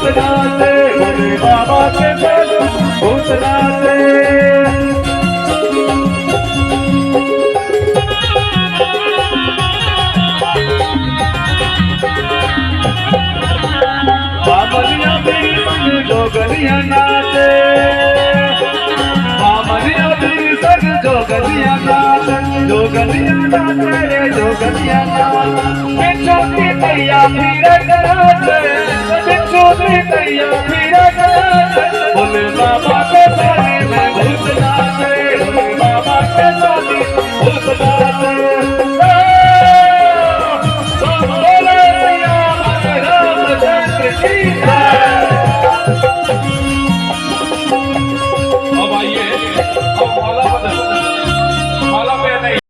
भूतनाथ भोले बाबा के बोलो भूतनाथ। बामनिया मेरी संग जोगनिया नाचे, बामनिया मेरी संग जोगनिया नाचे, जोगनिया नाचे रे जोगनिया नाचे। बिच्छू की कैया फिर नाचे, बिच्छू की कैया फिर नाचे, भोले बाबा के